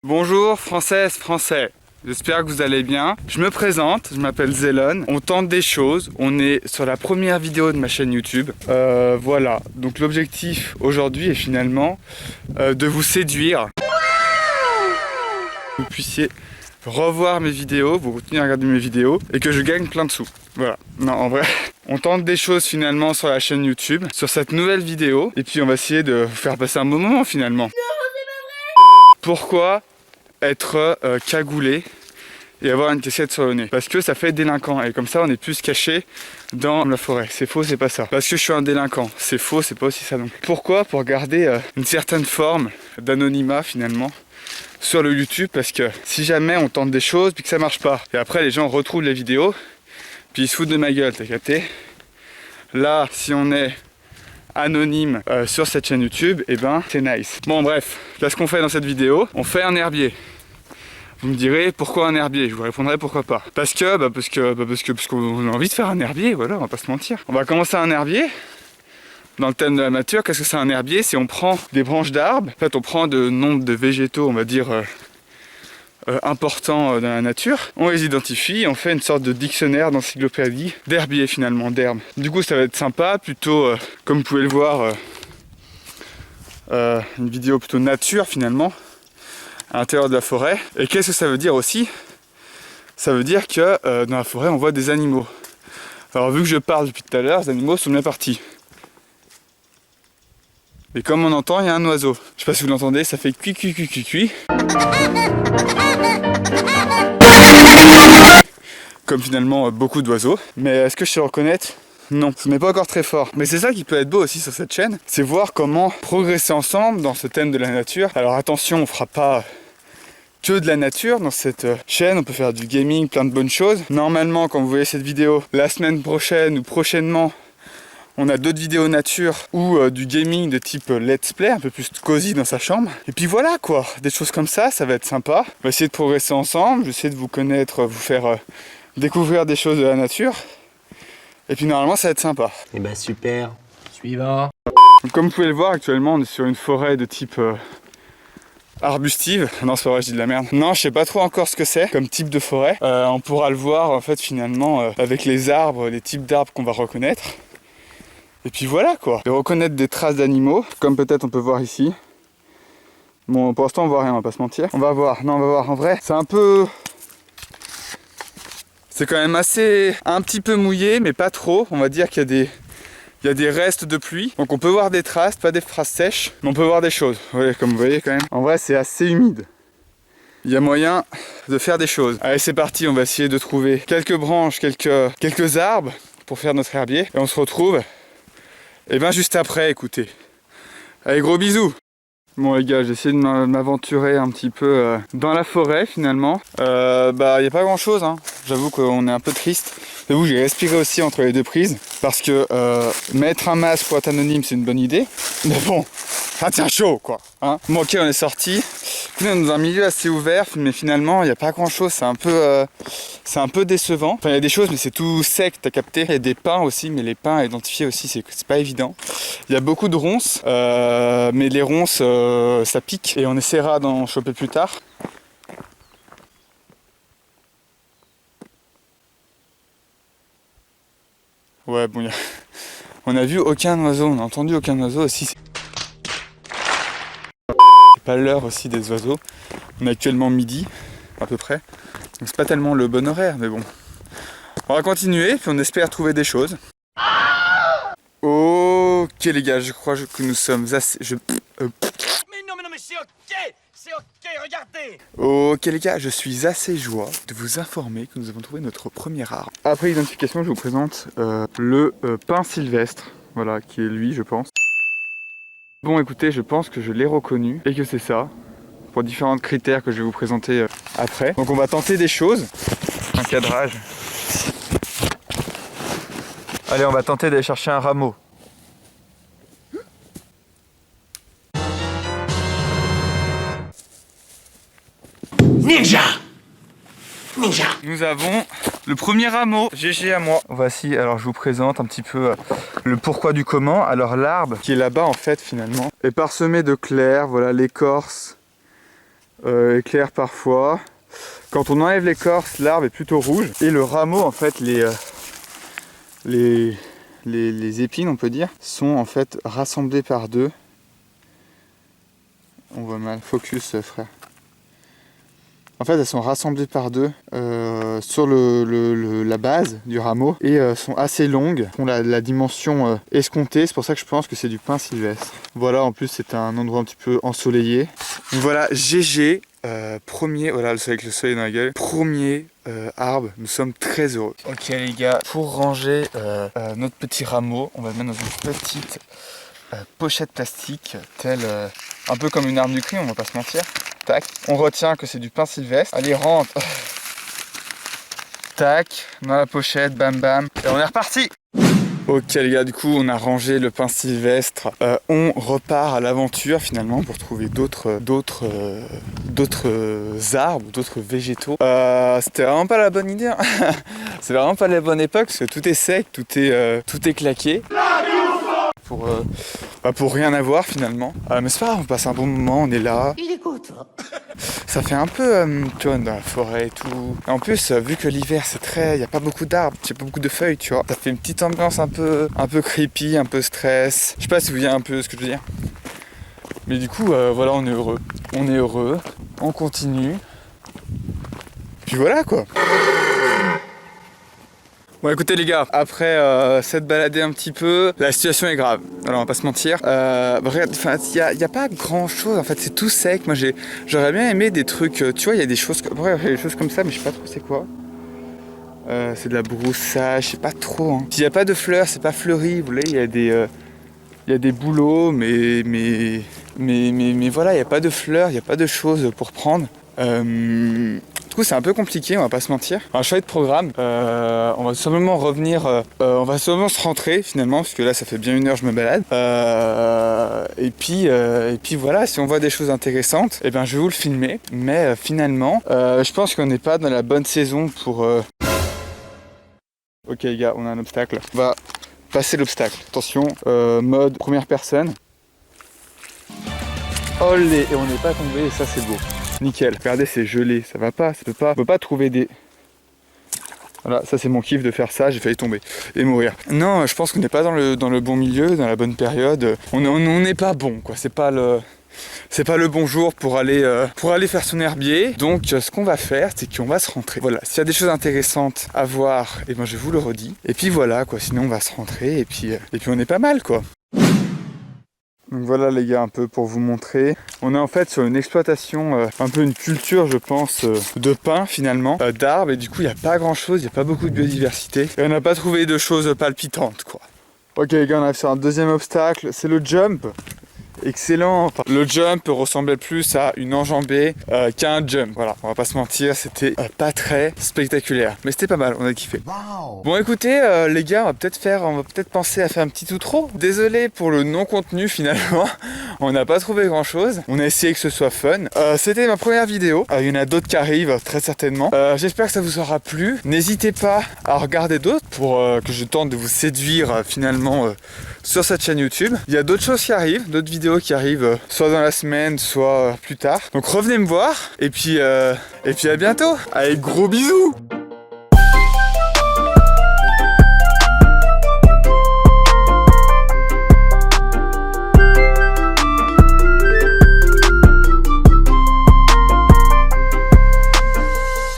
Bonjour Françaises, Français, j'espère que vous allez bien. Je me présente, je m'appelle Zélon, on tente des choses, on est sur la première vidéo de ma chaîne YouTube. Voilà, donc l'objectif aujourd'hui est finalement de vous séduire. Que vous puissiez revoir mes vidéos, vous continuer à regarder mes vidéos et que je gagne plein de sous. Voilà, non en vrai, on tente des choses finalement sur la chaîne YouTube, sur cette nouvelle vidéo, et puis on va essayer de vous faire passer un bon moment finalement. Pourquoi être cagoulé et avoir une casquette sur le nez? Parce que ça fait délinquant et comme ça on est plus caché dans la forêt. C'est faux, c'est pas ça. Parce que je suis un délinquant. C'est faux, c'est pas aussi ça non plus. Pourquoi? Pour garder une certaine forme d'anonymat finalement sur le YouTube, parce que si jamais on tente des choses puis que ça marche pas et après les gens retrouvent les vidéos puis ils se foutent de ma gueule, t'as capté? Là, si on est anonyme sur cette chaîne YouTube, et ben c'est nice. Bon bref, là ce qu'on fait dans cette vidéo, on fait un herbier. Vous me direz pourquoi un herbier? Je vous répondrai pourquoi pas. Parce qu'on a envie de faire un herbier, voilà, on va pas se mentir. On va commencer un herbier. Dans le thème de la nature, qu'est-ce que c'est un herbier? C'est on prend des branches d'arbres, en fait on prend de nombre de végétaux, on va dire importants dans la nature, on les identifie, on fait une sorte de dictionnaire d'encyclopédie d'herbier finalement, d'herbes. Du coup ça va être sympa, plutôt comme vous pouvez le voir, une vidéo plutôt nature finalement, à l'intérieur de la forêt. Et qu'est-ce que ça veut dire aussi? Ça veut dire que dans la forêt on voit des animaux. Alors vu que je parle depuis tout à l'heure, les animaux sont bien partis. Et comme on entend, il y a un oiseau. Je sais pas si vous l'entendez, ça fait cui cui cui cui cui. Comme finalement beaucoup d'oiseaux. Mais est-ce que je sais reconnaître? Non, ce n'est pas encore très fort. Mais c'est ça qui peut être beau aussi sur cette chaîne, c'est voir comment progresser ensemble dans ce thème de la nature. Alors attention, on fera pas que de la nature dans cette chaîne, on peut faire du gaming, plein de bonnes choses. Normalement, quand vous voyez cette vidéo, la semaine prochaine ou prochainement, on a d'autres vidéos nature ou du gaming de type let's play, un peu plus cosy dans sa chambre. Et puis voilà quoi, des choses comme ça, ça va être sympa. On va essayer de progresser ensemble, je vais essayer de vous connaître, vous faire découvrir des choses de la nature. Et puis normalement ça va être sympa. Et bah super, suivant. Donc, comme vous pouvez le voir, actuellement on est sur une forêt de type arbustive. Non c'est pas vrai, je dis de la merde. Non, je sais pas trop encore ce que c'est comme type de forêt. On pourra le voir en fait finalement avec les arbres, les types d'arbres qu'on va reconnaître. Et puis voilà quoi. Et reconnaître des traces d'animaux, comme peut-être on peut voir ici. Bon, pour l'instant on voit rien, on va pas se mentir. On va voir, non on va voir, en vrai, c'est un peu... C'est quand même assez... un petit peu mouillé, mais pas trop. On va dire qu'il y a des restes de pluie. Donc on peut voir des traces, pas des traces sèches, mais on peut voir des choses. Ouais, comme vous voyez quand même. En vrai c'est assez humide. Il y a moyen de faire des choses. Allez c'est parti, on va essayer de trouver quelques branches, quelques arbres pour faire notre herbier. Et on se retrouve... Et bien juste après, écoutez. Allez, gros bisous. Bon les gars, j'ai essayé de m'aventurer un petit peu dans la forêt finalement. Bah il n'y a pas grand chose, hein. J'avoue qu'on est un peu triste. J'avoue que j'ai respiré aussi entre les deux prises. Parce que mettre un masque pour être anonyme c'est une bonne idée. Mais bon, ça tient chaud quoi. Hein. Bon ok, on est sorti. On est dans un milieu assez ouvert, mais finalement il n'y a pas grand chose, c'est un peu décevant. Enfin il y a des choses mais c'est tout sec, t'as capté. Il y a des pins aussi, mais les pins à identifier aussi c'est pas évident. Il y a beaucoup de ronces, mais les ronces ça pique et on essaiera d'en choper plus tard. Ouais bon, on a vu aucun oiseau, on a entendu aucun oiseau aussi. C'est pas l'heure aussi des oiseaux. On est actuellement midi à peu près. Donc c'est pas tellement le bon horaire, mais bon. On va continuer, puis on espère trouver des choses. Ok les gars, je crois que nous sommes assez... Mais non, mais c'est ok, regardez. Ok les gars, je suis assez joie de vous informer que nous avons trouvé notre premier arbre. Après identification, je vous présente le pin sylvestre, voilà, qui est lui je pense. Bon écoutez, je pense que je l'ai reconnu et que c'est ça, pour différents critères que je vais vous présenter après. Donc on va tenter des choses. Un cadrage. Allez, on va tenter d'aller chercher un rameau. Ninja. Ninja. Nous avons le premier rameau, GG à moi. Voici, alors je vous présente un petit peu le pourquoi du comment. Alors l'arbre qui est là-bas en fait finalement est parsemé de clairs, voilà l'écorce éclair parfois. Quand on enlève l'écorce, l'arbre est plutôt rouge. Et le rameau, en fait, les épines, on peut dire, sont en fait rassemblées par deux. On voit mal, focus frère. En fait, elles sont rassemblées par deux sur la base du rameau et sont assez longues, ont la dimension escomptée. C'est pour ça que je pense que c'est du pin sylvestre. Voilà, en plus c'est un endroit un petit peu ensoleillé. Donc voilà, GG, premier, voilà avec le soleil dans la gueule, premier arbre, nous sommes très heureux. Ok les gars, pour ranger notre petit rameau, on va le mettre dans une petite pochette plastique, telle un peu comme une arme du crime, on va pas se mentir. Tac, on retient que c'est du pin sylvestre. Allez, rentre. Tac, dans la pochette, bam bam. Et on est reparti. Ok les gars, du coup on a rangé le pin sylvestre. On repart à l'aventure finalement pour trouver d'autres arbres, d'autres végétaux. C'était vraiment pas la bonne idée. Hein. C'est vraiment pas la bonne époque parce que tout est sec, tout est claqué. Pour rien avoir finalement. Mais c'est pas grave, on passe un bon moment, on est là. Il est content. Ça fait un peu, tu vois, dans la forêt et tout. Et en plus, vu que l'hiver c'est très... Il n'y a pas beaucoup d'arbres, il n'y a pas beaucoup de feuilles, tu vois. Ça fait une petite ambiance un peu creepy, un peu stress. Je sais pas si vous voyez un peu ce que je veux dire. Mais du coup, voilà, on est heureux. On est heureux, on continue. Puis voilà quoi. Bon écoutez les gars, après s'être baladé un petit peu, la situation est grave, alors on va pas se mentir. Regarde, il n'y a pas grand chose, en fait c'est tout sec. Moi j'aurais bien aimé des trucs, tu vois il y a des choses, des choses comme ça mais je sais pas trop c'est quoi. C'est de la broussaille, je sais pas trop. Hein. S'il n'y a pas de fleurs, c'est pas fleuri, vous voyez, il y a des bouleaux mais voilà, il n'y a pas de fleurs, il n'y a pas de choses pour prendre. Du coup c'est un peu compliqué, on va pas se mentir. Un choix de programme, on va simplement revenir, on va simplement se rentrer finalement, parce que là ça fait bien 1 heure que je me balade. Et puis voilà, si on voit des choses intéressantes, eh ben je vais vous le filmer. Mais finalement, je pense qu'on n'est pas dans la bonne saison pour... Ok les gars, on a un obstacle. On va passer l'obstacle. Attention, mode première personne. Olé, et on n'est pas tombé, et ça c'est beau. Nickel, regardez c'est gelé, ça va pas, on peut pas trouver des... Voilà, ça c'est mon kiff de faire ça, j'ai failli tomber et mourir. Non, je pense qu'on n'est pas dans le bon milieu, dans la bonne période. On n'est pas bon quoi, c'est pas le bon jour pour aller faire son herbier. Donc ce qu'on va faire, c'est qu'on va se rentrer. Voilà, s'il y a des choses intéressantes à voir, et ben je vous le redis. Et puis voilà quoi, sinon on va se rentrer et puis on est pas mal quoi. Donc voilà les gars, un peu pour vous montrer. On est en fait sur une exploitation, un peu une culture je pense, de pin finalement, d'arbres. Et du coup il n'y a pas grand chose, il n'y a pas beaucoup de biodiversité. Et on n'a pas trouvé de choses palpitantes quoi. Ok les gars, on arrive sur un deuxième obstacle, c'est le jump. Excellent. Enfin, le jump ressemblait plus à une enjambée qu'à un jump. Voilà, on va pas se mentir, c'était pas très spectaculaire. Mais c'était pas mal, on a kiffé. Wow. Bon écoutez les gars, on va peut-être penser à faire un petit outro. Désolé pour le non-contenu finalement. On n'a pas trouvé grand chose. On a essayé que ce soit fun. C'était ma première vidéo. Il y en a d'autres qui arrivent très certainement. J'espère que ça vous aura plu. N'hésitez pas à regarder d'autres pour que je tente de vous séduire finalement sur cette chaîne YouTube. Il y a d'autres choses qui arrivent, d'autres vidéos qui arrivent soit dans la semaine, soit plus tard. Donc revenez me voir et puis à bientôt. Allez, gros bisous.